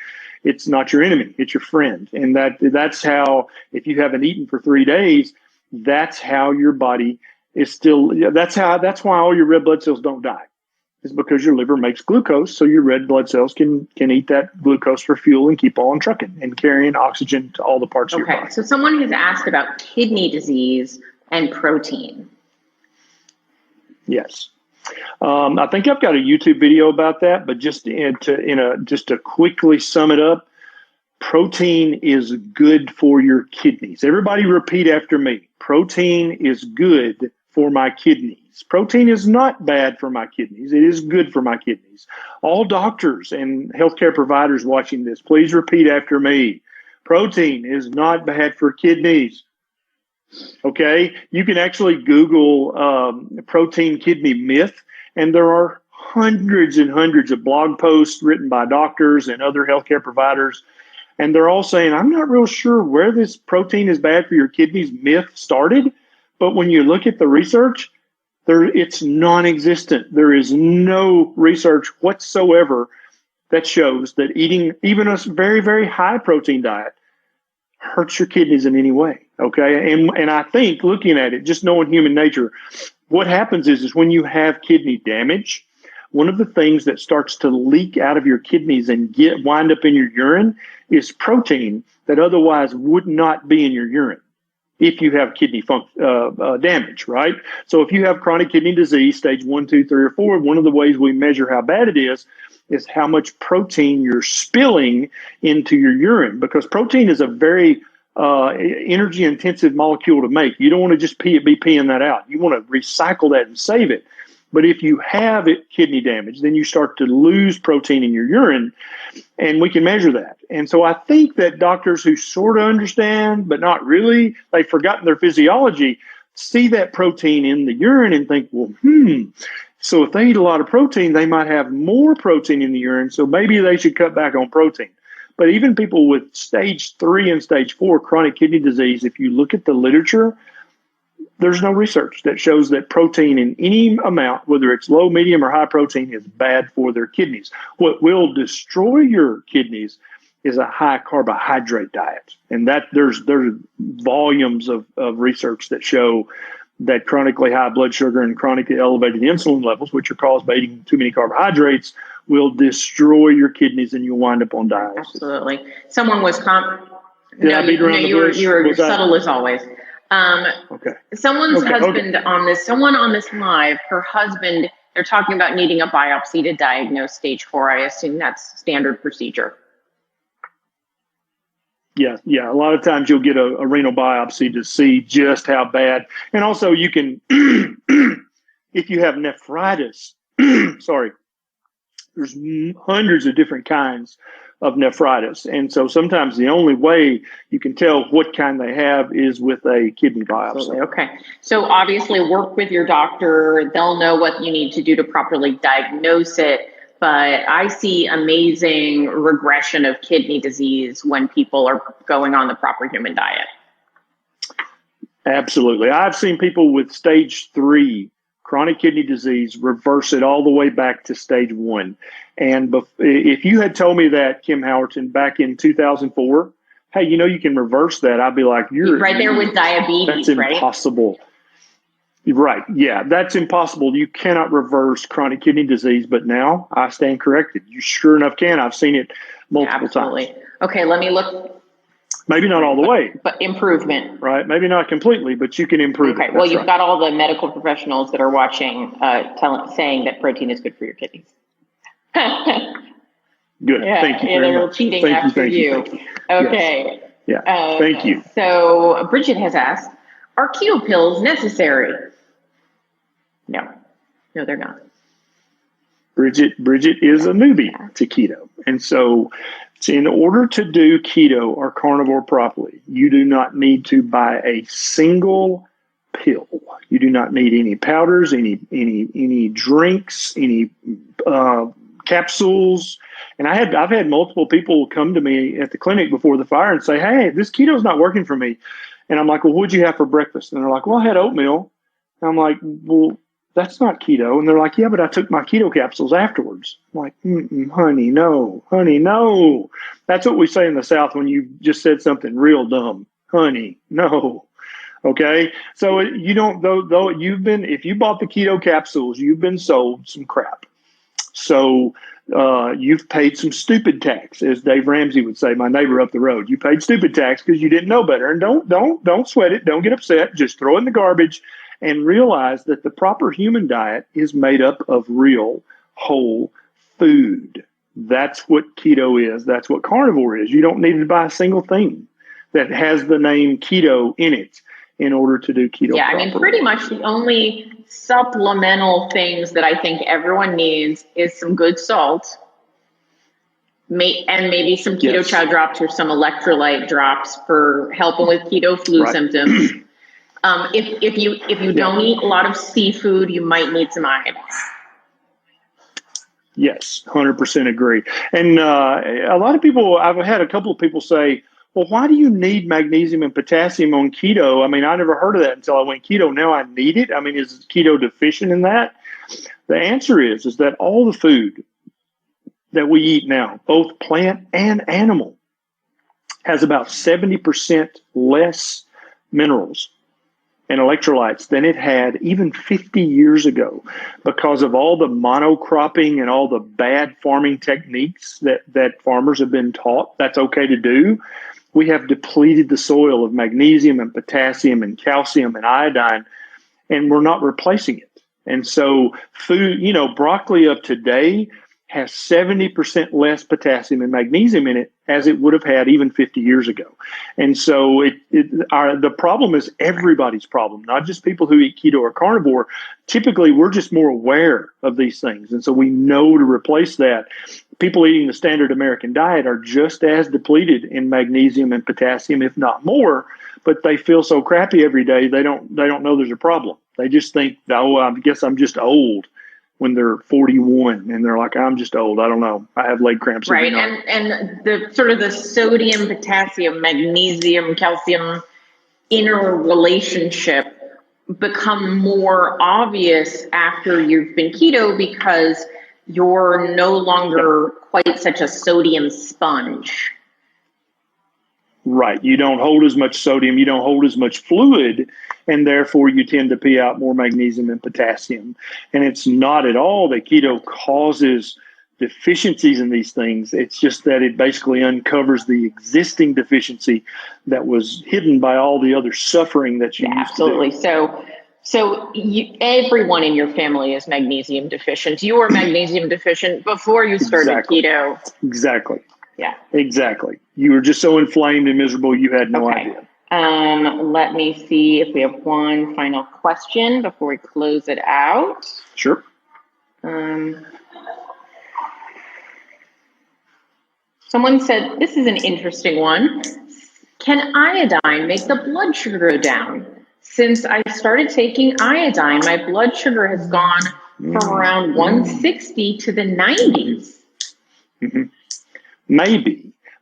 It's not your enemy. It's your friend. And that's how, if you haven't eaten for 3 days, that's how your body is still, that's why all your red blood cells don't die. It's because your liver makes glucose, so your red blood cells can eat that glucose for fuel and keep on trucking and carrying oxygen to all the parts of your body. So someone has asked about kidney disease and protein. Yes. I think I've got a YouTube video about that, but just to quickly sum it up, protein is good for your kidneys. Everybody repeat after me. Protein is good for my kidneys. Protein is not bad for my kidneys. It is good for my kidneys. All doctors and healthcare providers watching this, please repeat after me. Protein is not bad for kidneys. Okay? You can actually Google protein kidney myth, and there are hundreds and hundreds of blog posts written by doctors and other healthcare providers. And they're all saying, I'm not real sure where this protein is bad for your kidneys myth started. But when you look at the research, it's non-existent. There is no research whatsoever that shows that eating even a very, very high protein diet hurts your kidneys in any way. Okay. And I think looking at it, just knowing human nature, what happens is when you have kidney damage, one of the things that starts to leak out of your kidneys and wind up in your urine is protein that otherwise would not be in your urine if you have kidney damage, right? So if you have chronic kidney disease, stage 1, 2, 3, or 4, one of the ways we measure how bad it is how much protein you're spilling into your urine, because protein is a very energy intensive molecule to make. You don't want to just be peeing that out. You want to recycle that and save it. But if you have kidney damage, then you start to lose protein in your urine, and we can measure that. And so I think that doctors who sort of understand, but not really, they've forgotten their physiology, see that protein in the urine and think, well, so if they eat a lot of protein, they might have more protein in the urine, so maybe they should cut back on protein. But even people with stage 3 and stage 4 chronic kidney disease, if you look at the literature, there's no research that shows that protein in any amount, whether it's low, medium, or high protein, is bad for their kidneys. What will destroy your kidneys is a high carbohydrate diet. And that there's volumes of research that show that chronically high blood sugar and chronically elevated insulin levels, which are caused by eating too many carbohydrates, will destroy your kidneys and you'll wind up on dialysis. Absolutely. Someone was you were subtle as always. Okay. Someone on this live, her husband, they're talking about needing a biopsy to diagnose stage 4. I assume that's standard procedure. Yeah. A lot of times you'll get a renal biopsy to see just how bad. And also you can, if you have nephritis, there's hundreds of different kinds of nephritis. And so sometimes the only way you can tell what kind they have is with a kidney biopsy. Absolutely. Okay. So obviously work with your doctor. They'll know what you need to do to properly diagnose it. But I see amazing regression of kidney disease when people are going on the proper human diet. Absolutely. I've seen people with stage 3 chronic kidney disease reverse it all the way back to stage 1. And if you had told me that, Kim Howerton, back in 2004, hey, you can reverse that, I'd be like, you're right there with diabetes, that's impossible. Right. Yeah, that's impossible. You cannot reverse chronic kidney disease. But now I stand corrected. You sure enough can. I've seen it multiple times. Okay, let me look. Maybe not all the way. But improvement. Right. Maybe not completely, but you can improve. Okay. Well, you've got all the medical professionals that are watching saying that protein is good for your kidneys. Good. Thank you. They were cheating after you. Okay. Yes. Yeah. Thank you. So Bridget has asked, are keto pills necessary? No, they're not. Bridget is a newbie to keto. And so in order to do keto or carnivore properly, you do not need to buy a single pill. You do not need any powders, any drinks, any capsules. And I've had multiple people come to me at the clinic before the fire and say, hey, this keto is not working for me. And I'm like, well, what'd you have for breakfast? And they're like, well, I had oatmeal. And I'm like, well, that's not keto. And they're like, yeah, but I took my keto capsules afterwards. I'm like, honey, no. That's what we say in the South when you just said something real dumb. Honey, no. Okay. So you don't, though if you bought the keto capsules, you've been sold some crap. So you've paid some stupid tax, as Dave Ramsey would say, my neighbor up the road. You paid stupid tax because you didn't know better. And don't sweat it. Don't get upset. Just throw it in the garbage and realize that the proper human diet is made up of real whole food. That's what keto is. That's what carnivore is. You don't need to buy a single thing that has the name keto in it in order to do keto. Yeah, properly. I mean, pretty much the only supplemental things that I think everyone needs is some good salt, and maybe some keto chow drops or some electrolyte drops for helping with keto flu symptoms. If you don't eat a lot of seafood, you might need some iodine. Yes, 100% agree. And a lot of people, I've had a couple of people say, well, why do you need magnesium and potassium on keto? I mean, I never heard of that until I went keto. Now I need it. I mean, is keto deficient in that? The answer is that all the food that we eat now, both plant and animal, has about 70% less minerals and electrolytes than it had even 50 years ago because of all the monocropping and all the bad farming techniques that farmers have been taught that's okay to do. We have depleted the soil of magnesium and potassium and calcium and iodine, and we're not replacing it. And so food, broccoli of today has 70% less potassium and magnesium in it as it would have had even 50 years ago. And so the problem is everybody's problem, not just people who eat keto or carnivore. Typically, we're just more aware of these things. And so we know to replace that. People eating the standard American diet are just as depleted in magnesium and potassium, if not more, but they feel so crappy every day, they don't know there's a problem. They just think, oh, I guess I'm just old. When they're 41 and they're like, I'm just old. I don't know. I have leg cramps. Right. And the sort of the sodium, potassium, magnesium, calcium interrelationship become more obvious after you've been keto because you're no longer quite such a sodium sponge. Right. You don't hold as much sodium. You don't hold as much fluid. And therefore, you tend to pee out more magnesium and potassium. And it's not at all that keto causes deficiencies in these things. It's just that it basically uncovers the existing deficiency that was hidden by all the other suffering that you used absolutely. to do. So everyone in your family is magnesium deficient. You were magnesium deficient before you started keto. Exactly. Yeah. Exactly. You were just so inflamed and miserable, you had no idea. Let me see if we have one final question before we close it out. Sure. Someone said, this is an interesting one. Can iodine make the blood sugar go down? Since I started taking iodine, my blood sugar has gone from around 160 to the 90s. Mm-hmm.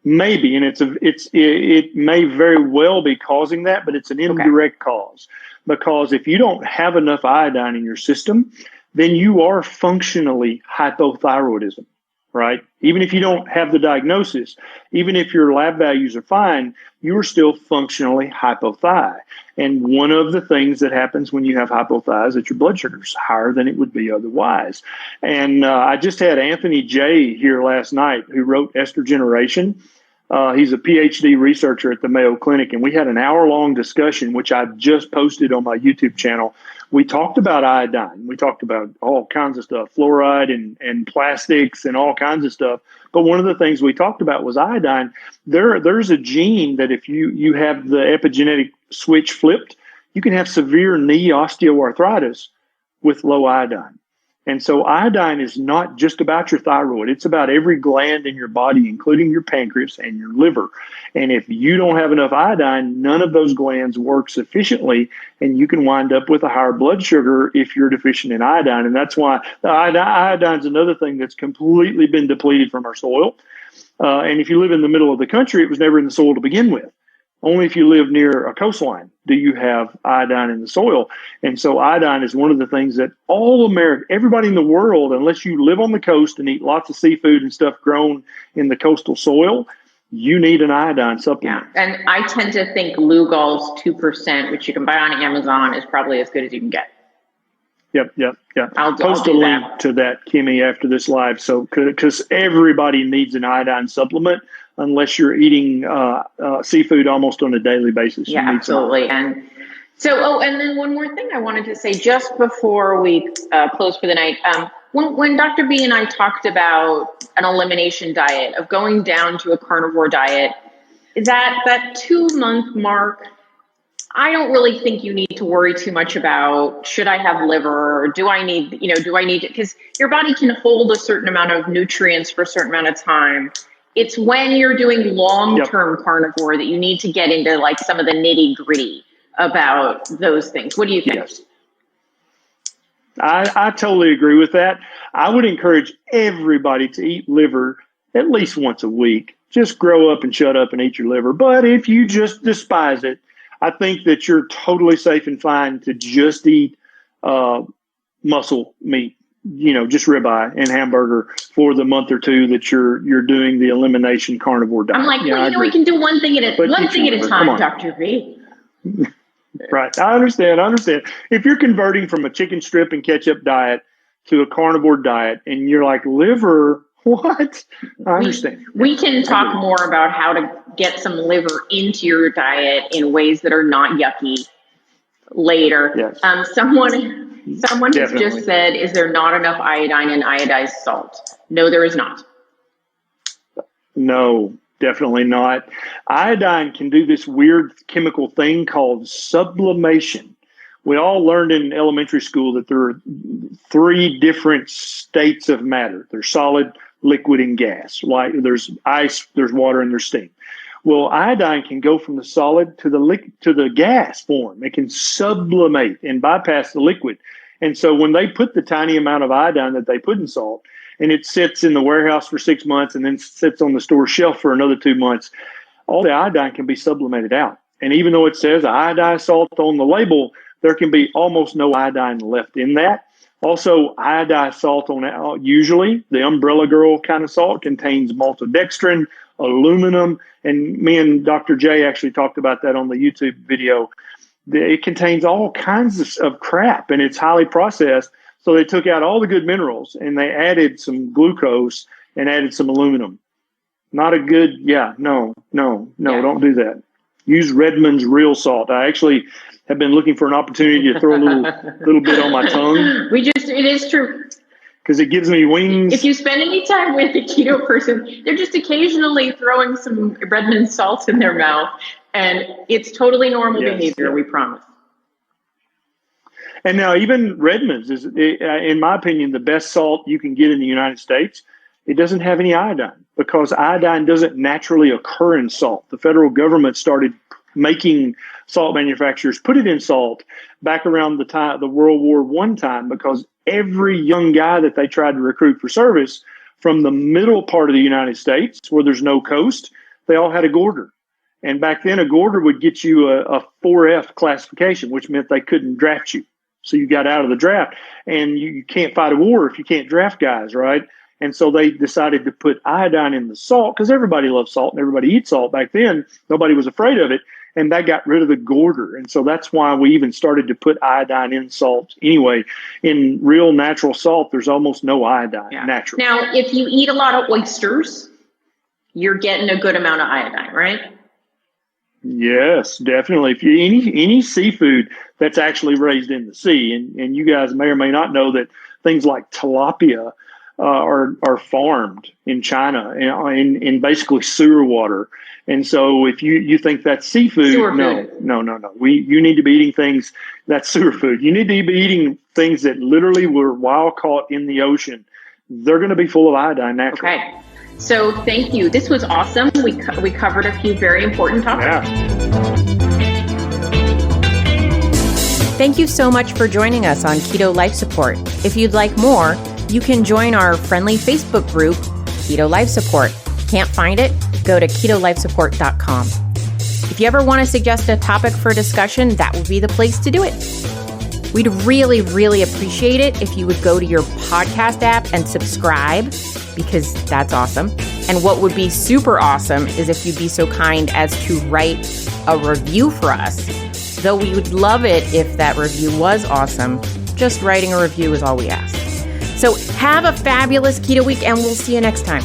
Maybe, and it may very well be causing that, but it's an indirect cause. Because if you don't have enough iodine in your system, then you are functionally hypothyroidism, right? Even if you don't have the diagnosis, even if your lab values are fine, you're still functionally hypothyroid. And one of the things that happens when you have hypothyroid is that your blood sugar is higher than it would be otherwise. And I just had Anthony J. here last night who wrote Estrogeneration. He's a PhD researcher at the Mayo Clinic, and we had an hour-long discussion, which I just posted on my YouTube channel, we talked about iodine. We talked about all kinds of stuff, fluoride and plastics and all kinds of stuff. But one of the things we talked about was iodine. There's a gene that if you have the epigenetic switch flipped, you can have severe knee osteoarthritis with low iodine. And so iodine is not just about your thyroid. It's about every gland in your body, including your pancreas and your liver. And if you don't have enough iodine, none of those glands work sufficiently, and you can wind up with a higher blood sugar if you're deficient in iodine. And that's why iodine is another thing that's completely been depleted from our soil. And if you live in the middle of the country, it was never in the soil to begin with. Only if you live near a coastline do you have iodine in the soil. And so iodine is one of the things that everybody in the world, unless you live on the coast and eat lots of seafood and stuff grown in the coastal soil, you need an iodine supplement. Yeah, and I tend to think Lugol's 2%, which you can buy on Amazon, is probably as good as you can get. Yep. I'll post a link to that, Kimmy, after this live. So, because everybody needs an iodine supplement, unless you're eating seafood almost on a daily basis. Yeah, absolutely. And so, and then one more thing I wanted to say just before we close for the night. When Dr. B and I talked about an elimination diet, of going down to a carnivore diet, that 2-month mark, I don't really think you need to worry too much about, should I have liver, or do I need because your body can hold a certain amount of nutrients for a certain amount of time. It's when you're doing long-term carnivore that you need to get into like some of the nitty-gritty about those things. What do you think? Yes. I totally agree with that. I would encourage everybody to eat liver at least once a week. Just grow up and shut up and eat your liver. But if you just despise it, I think that you're totally safe and fine to just eat muscle meat, just ribeye and hamburger for the month or two that you're doing the elimination carnivore diet. I'm like, we can do one thing at a time, Dr. V. Right. I understand. If you're converting from a chicken strip and ketchup diet to a carnivore diet and you're like, liver, what? I understand. We can talk more about how to get some liver into your diet in ways that are not yucky later. Yes. Someone has just said, is there not enough iodine in iodized salt? No, there is not. No, definitely not. Iodine can do this weird chemical thing called sublimation. We all learned in elementary school that there are 3 different states of matter. There's solid, liquid, and gas. Like there's ice, there's water, and there's steam. Well, iodine can go from the solid to the gas form. It can sublimate and bypass the liquid. And so when they put the tiny amount of iodine that they put in salt, and it sits in the warehouse for 6 months and then sits on the store shelf for another 2 months, all the iodine can be sublimated out. And even though it says iodized salt on the label, there can be almost no iodine left in that. Also, iodized salt usually the Umbrella Girl kind of salt contains maltodextrin, aluminum, and me and Dr. J actually talked about that on the YouTube video. It contains all kinds of crap, and it's highly processed. So they took out all the good minerals and they added some glucose and added some aluminum. Not a good, no, don't do that. Use Redmond's real salt. I actually have been looking for an opportunity to throw a little bit on my tongue. It is true. Because it gives me wings. If you spend any time with a keto person, they're just occasionally throwing some Redmond's salt in their mouth. And it's totally normal behavior, we promise. And now even Redmond's is, in my opinion, the best salt you can get in the United States. It doesn't have any iodine because iodine doesn't naturally occur in salt. The federal government started making salt manufacturers put it in salt back around the World War I time, because every young guy that they tried to recruit for service from the middle part of the United States where there's no coast, they all had a Gorder. And back then a Gorder would get you a 4F classification, which meant they couldn't draft you. So you got out of the draft, and you can't fight a war if you can't draft guys, right? And so they decided to put iodine in the salt because everybody loves salt and everybody eats salt. Back then, nobody was afraid of it, and that got rid of the Gorder. And so that's why we even started to put iodine in salt. Anyway, in real natural salt, there's almost no iodine, natural. Now, if you eat a lot of oysters, you're getting a good amount of iodine, right? Yes, definitely. If you any seafood that's actually raised in the sea, and you guys may or may not know that things like tilapia are farmed in China in basically sewer water. And so if you think that's seafood, no. You need to be eating things that's sewer food. You need to be eating things that literally were wild caught in the ocean. They're going to be full of iodine naturally. Okay. So thank you. This was awesome. We covered a few very important topics. Yeah. Thank you so much for joining us on Keto Life Support. If you'd like more, you can join our friendly Facebook group, Keto Life Support. Can't find it? Go to ketolifesupport.com. If you ever want to suggest a topic for discussion, that would be the place to do it. We'd really, really appreciate it if you would go to your podcast app and subscribe, because that's awesome. And what would be super awesome is if you'd be so kind as to write a review for us. Though we would love it if that review was awesome, just writing a review is all we ask. So have a fabulous keto week, and we'll see you next time.